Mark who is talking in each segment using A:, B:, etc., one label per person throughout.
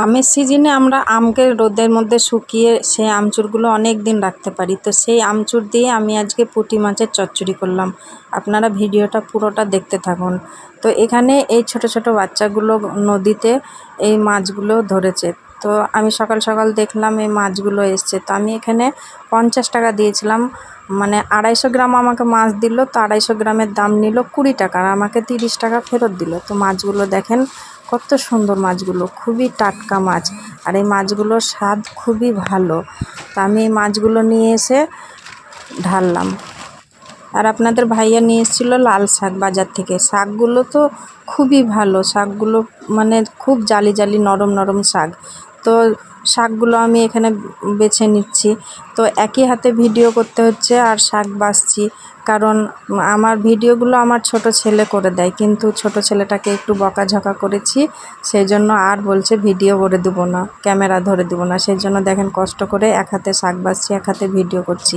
A: আমের সিজনে আমরা আমকে রোদের মধ্যে শুকিয়ে সেই আমচুরগুলো অনেক দিন রাখতে পারি। তো সেই আমচুর দিয়ে আমি আজকে পুঁটি মাছের চচ্চড়ি করলাম। আপনারা ভিডিওটা পুরোটা দেখতে থাকুন। তো এখানে এই ছোট ছোট বাচ্চাগুলো নদীতে এই মাছগুলো ধরেছে। তো আমি সকাল সকাল দেখলাম এই মাছগুলো এসছে। তো আমি এখানে 50 টাকা দিয়েছিলাম, মানে 250 গ্রাম আমাকে মাছ দিল। তো 250 গ্রামের দাম নিল 20 টাকা, আর আমাকে 30 টাকা ফেরত দিল। তো মাছগুলো দেখেন কত সুন্দর, মাছগুলো খুবই টাটকা মাছ, আর এই মাছগুলোর স্বাদ খুবই ভালো। তা আমি এই মাছগুলো নিয়ে এসে ঢাললাম। আর আপনাদের ভাইয়া নিয়ে এসেছিলো লাল শাক বাজার থেকে। শাকগুলো তো খুবই ভালো, শাকগুলো মানে খুব জালি জালি নরম নরম শাক। তো শাকগুলো আমি এখানে বেছে নিচ্ছি। তো একই হাতে ভিডিও করতে হচ্ছে আর শাক বাছছি, কারণ আমার ভিডিওগুলো আমার ছোট ছেলে করে দেয়, কিন্তু ছোট ছেলেটাকে একটু বকাঝকা করেছি, সেই জন্য আর বলছে ভিডিও করে দেবো না, ক্যামেরা ধরে দেবো না। সেই জন্য দেখেন কষ্ট করে এক হাতে শাক বাছছি, এক হাতে ভিডিও করছি।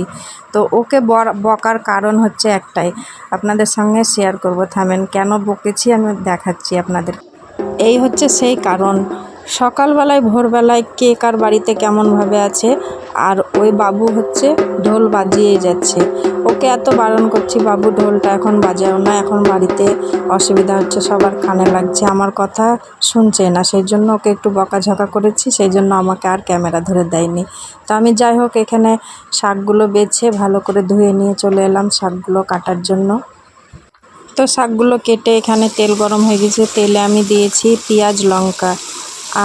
A: তো ওকে বকার কারণ হচ্ছে একটাই, আপনাদের সঙ্গে শেয়ার করব। থামেন, কেন বকেছি আমি দেখাচ্ছি আপনাদের। এই হচ্ছে সেই কারণ। সকালবেলায় ভোরবেলায় কে কার বাড়িতে কেমনভাবে আছে, আর ওই বাবু হচ্ছে ঢোল বাজিয়ে যাচ্ছে। ওকে এত বারণ করছি, বাবু ঢোলটা এখন বাজাও না, এখন বাড়িতে অসুবিধা হচ্ছে, সবার কানে লাগছে, আমার কথা শুনছে না। সেই জন্য ওকে একটু বকাঝকা করেছি, সেই জন্য আমাকে আর ক্যামেরা ধরে দেয়নি। তো আমি যাই হোক এখানে শাকগুলো বেছে ভালো করে ধুয়ে নিয়ে চলে এলাম শাকগুলো কাটার জন্য। তো শাকগুলো কেটে এখানে তেল গরম হয়ে গেছে, তেলে আমি দিয়েছি পেঁয়াজ লঙ্কা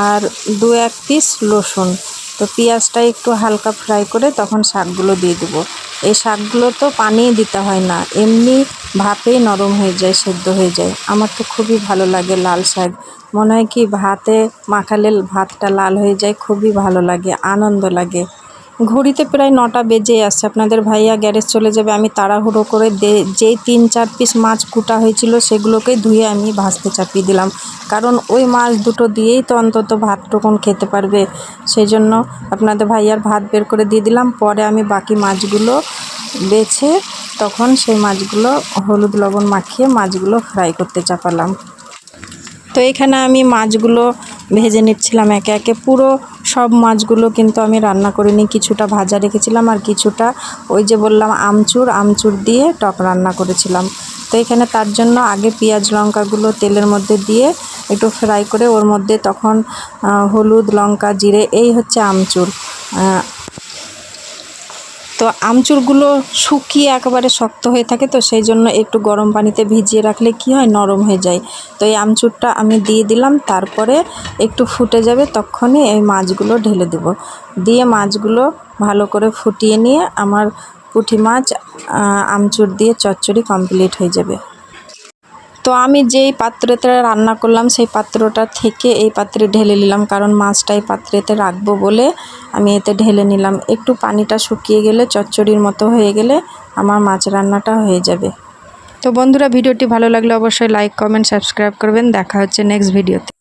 A: আর 2-1 পিস রসুন। তো পেঁয়াজটা একটু হালকা ফ্রাই করে তখন শাকগুলো দিয়ে দেবো। এই শাকগুলো তো পানি দিতে হয় না, এমনি ভাপেই নরম হয়ে যায়, সেদ্ধ হয়ে যায়। আমার তো খুবই ভালো লাগে লাল শাক, মনে হয় কি ভাতে মাখালে ভাতটা লাল হয়ে যায়, খুবই ভালো লাগে, আনন্দ লাগে। ঘড়িতে প্রায় 9টা বেজে আসছে, আপনাদের ভাইয়া গ্যারেজ চলে যাবে। আমি তাড়াহুড়ো করে যেই 3-4 পিস মাছ কুটা হয়েছিল সেগুলোকে ধুয়ে আমি ভাজতে চাপিয়ে দিলাম, কারণ ওই মাছ দুটো দিয়েই তো অন্তত ভাতটুকুন খেতে পারবে। সেই জন্য আপনাদের ভাইয়ার ভাত বের করে দিয়ে দিলাম। পরে আমি বাকি মাছগুলো বেছে তখন সেই মাছগুলো হলুদ লবণ মাখিয়ে মাছগুলো ফ্রাই করতে চাপালাম। তো এখানে আমি মাছগুলো ভেজে নিচ্ছিলাম একে একে। পুরো সব মাছগুলো কিন্তু আমি রান্না করিনি, কিছুটা ভাজা রেখেছিলাম আর কিছুটা ওই যে বললাম আমচুর দিয়ে টক রান্না করেছিলাম। তো এখানে তার জন্য আগে পেঁয়াজ লঙ্কাগুলো তেলের মধ্যে দিয়ে একটু ফ্রাই করে ওর মধ্যে তখন হলুদ লঙ্কা জিরে, এই হচ্ছে আমচুর। তো আমচুরগুলো শুকিয়ে একেবারে শক্ত হয়ে থাকে, তো সেই জন্য একটু গরম পানিতে ভিজিয়ে রাখলে কি হয়, নরম হয়ে যায়। তো এই আমচুরটা আমি দিয়ে দিলাম, তারপরে একটু ফুটে যাবে তখনই এই মাছগুলো ঢেলে দেব। দিয়ে মাছগুলো ভালো করে ফুটিয়ে নিয়ে আমার পুঁটি মাছ আমচুর দিয়ে চচ্চড়ি কমপ্লিট হয়ে যাবে। তো আমি যেই পাত্রেতে রান্না করলাম সেই পাত্রটা থেকে এই পাত্রে ঢেলে নিলাম, কারণ মাছটা এই পাত্রেতে রাখবো বলে আমি এতে ঢেলে নিলাম। একটু পানিটা শুকিয়ে গেলে চচ্চড়ির মতো হয়ে গেলে আমার মাছ রান্নাটা হয়ে যাবে। তো বন্ধুরা, ভিডিওটি ভালো লাগলে অবশ্যই লাইক কমেন্ট সাবস্ক্রাইব করবেন। দেখা হচ্ছে নেক্সট ভিডিওতে।